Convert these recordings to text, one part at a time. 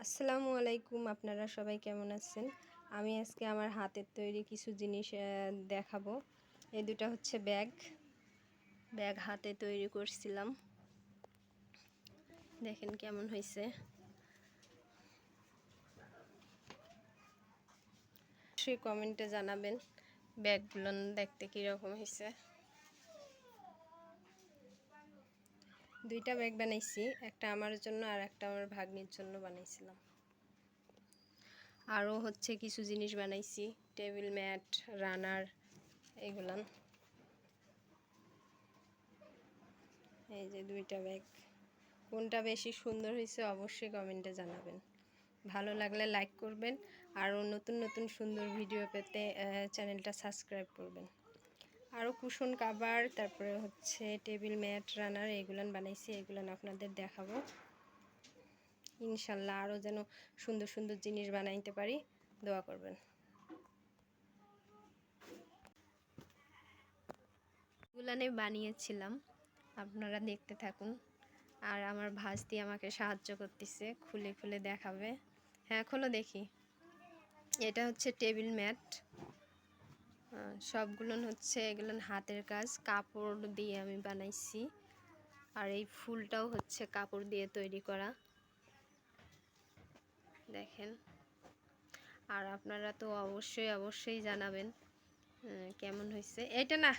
আসসালামু আলাইকুম, আপনারা সবাই কেমন আছেন? আমি আজকে আমার হাতের তৈরি কিছু জিনিস দেখাবো। এই দুটো হচ্ছে ব্যাগ হাতে তৈরি করছিলাম। দেখেন কেমন হয়েছে। সে কমেন্টে জানাবেন ব্যাগগুলো দেখতে কীরকম হয়েছে। দুইটা ব্যাগ বানাইছি, একটা আমার জন্য আর একটা আমার ভাগ্নির জন্য বানাইছিলাম। আরও হচ্ছে কিছু জিনিস বানাইছি, টেবিল ম্যাট, রানার, এগুলান। এই যে দুইটা ব্যাগ, কোনটা বেশি সুন্দর হয়েছে অবশ্যই কমেন্টে জানাবেন। ভালো লাগলে লাইক করবেন, আরও নতুন নতুন সুন্দর ভিডিও পেতে চ্যানেলটা সাবস্ক্রাইব করবেন। আরও কুশন কাভার, তারপরে হচ্ছে টেবিল ম্যাট, রানার, এগুলান বানাইছি, এগুলান আপনাদের দেখাবো ইনশাল্লাহ। আরও যেন সুন্দর সুন্দর জিনিস বানাইতে পারি, দোয়া করবেন। এগুলানে বানিয়েছিলাম, আপনারা দেখতে থাকুন। আর আমার ভাস্তি আমাকে সাহায্য করতেছে, খুলে খুলে দেখাবে। হ্যাঁ, খোলো দেখি। এটা হচ্ছে টেবিল ম্যাট, সবগুলো হচ্ছে এগুলো হাতের কাজ, কাপড় দিয়ে আমি বানাইছি। আর এই ফুলটাও হচ্ছে কাপড় দিয়ে তৈরি করা, দেখেন। আর আপনারা তো অবশ্যই জানাবেন কেমন হয়েছে। এটা না,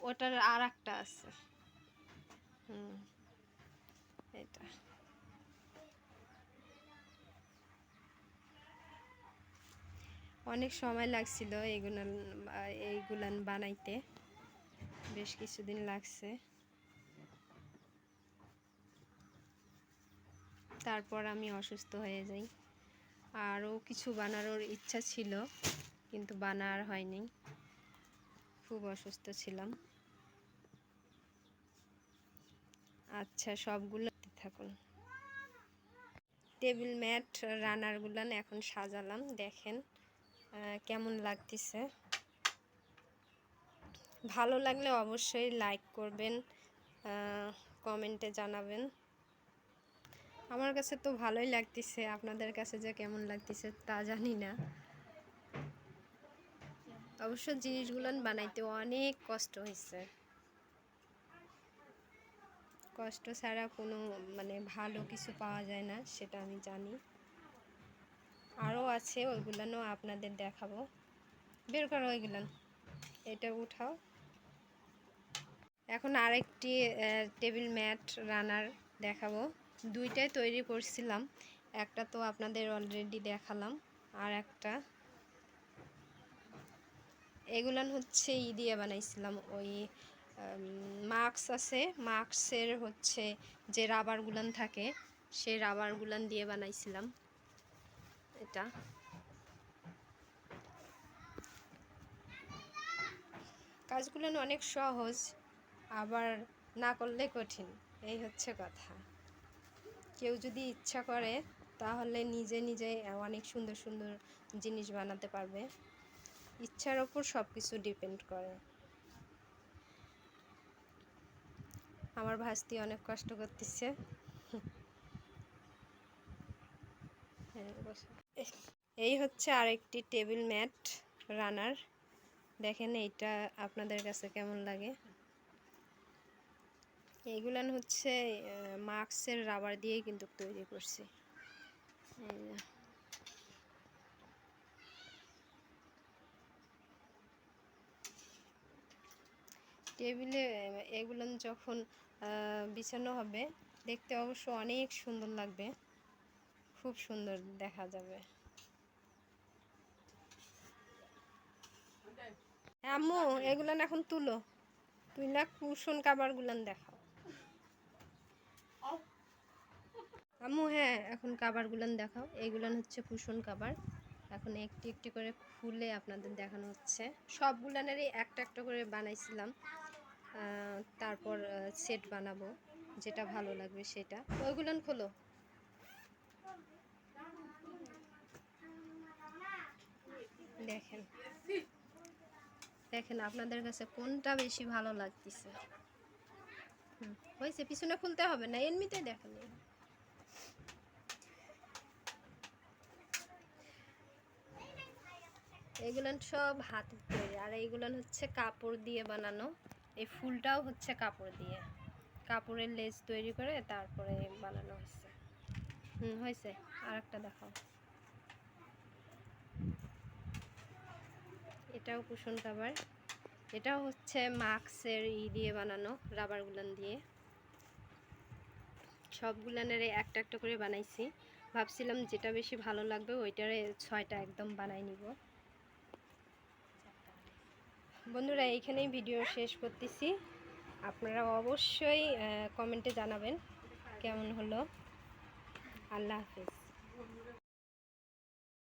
ওটার আর একটা আছে। এটা অনেক সময় লাগছিল এইগুলান বানাইতে, বেশ কিছুদিন লাগছে। তারপর আমি অসুস্থ হয়ে যাই। আরও কিছু বানানোর ইচ্ছা ছিল, কিন্তু বানার হয়নি, খুব অসুস্থ ছিলাম। আচ্ছা, সবগুলো থাকুন। টেবিল ম্যাট, রানারগুলান এখন সাজালাম, দেখেন কেমন লাগতেছে। ভালো লাগলে অবশ্যই লাইক করবেন, কমেন্টে জানাবেন। আমার কাছে তো ভালোই লাগতেছে, আপনাদের কাছে যে কেমন লাগতেছে তা জানি না। অবশ্য জিনিসগুলো বানাইতে অনেক কষ্ট হয়েছে, কষ্ট ছাড়া কোনো ভালো কিছু পাওয়া যায় না, সেটা আমি জানি। আরও আছে, ওইগুলানও আপনাদের দেখাবো। বের করো ওইগুলান, এটা উঠাও। এখন আরেকটি টেবিল ম্যাট, রানার দেখাবো। দুইটাই তৈরি করছিলাম, একটা তো আপনাদের অলরেডি দেখালাম, আর একটা এগুলান হচ্ছে দিয়ে বানাইছিলাম। ওই মাস্ক আছে, মাস্কের হচ্ছে যে রাবারগুলান থাকে, সেই রাবারগুলান দিয়ে বানাইছিলাম এটা। কাজগুলো অনেক সহজ, আবার না করলে কঠিন, এই হচ্ছে কথা। কেউ যদি ইচ্ছা করে তাহলে নিজে নিজে অনেক সুন্দর সুন্দর জিনিস বানাতে পারবে। ইচ্ছার ওপর সব কিছু ডিপেন্ড করে। আমার ভাস্তি অনেক কষ্ট করতেছে। এই হচ্ছে আরেকটি টেবিল ম্যাট, রানার, দেখেন এইটা আপনাদের কাছে কেমন লাগে। এইগুলান হচ্ছে মাস্কের রাবার দিয়েই কিন্তু তৈরি করছি। টেবিলে এগুলো যখন বিছানো হবে, দেখতে অবশ্য অনেক সুন্দর লাগবে, খুব সুন্দর দেখা যাবে। আম্মু, এগুলান এখন তুলো, তুইলা কুশন কাভারগুলান দেখাও। আম্মু, হ্যাঁ, এখন কাভারগুলান দেখাও। এগুলান হচ্ছে কুশন কাভার, এখন একটি একটি করে খুলে আপনাদের দেখানো হচ্ছে। সবগুলানেরই একটা একটা করে বানাইছিলাম, তারপর সেট বানাবো, যেটা ভালো লাগবে সেটা। ওইগুলান খোলো। দেখেন দেখেন আপনাদের কাছে কোনটা বেশি ভালো লাগতেছে। হয়েছে, পিছনে খুলতে হবে না, এমনিতেই দেখেন। এগুলো সব হাতের তৈরি, আর এইগুলো হচ্ছে কাপড় দিয়ে বানানো। এই ফুলটাও হচ্ছে কাপড় দিয়ে, কাপড়ের লেস তৈরি করে তারপরে বানানো হয়েছে। হয়েছে। আর একটা দেখাও। এটাও কুশন কাভার, এটাও হচ্ছে মাস্কের দিয়ে বানানো, রাবার গুলান দিয়ে। সবগুলানের একটা একটা করে বানাইছি, ভাবছিলাম যেটা বেশি ভালো লাগবে ওইটারে 6টা একদম বানাই নিব। বন্ধুরা এইখানেই ভিডিও শেষ করতেছি। আপনারা অবশ্যই কমেন্টে জানাবেন কেমন হলো। আল্লাহ হাফেজ।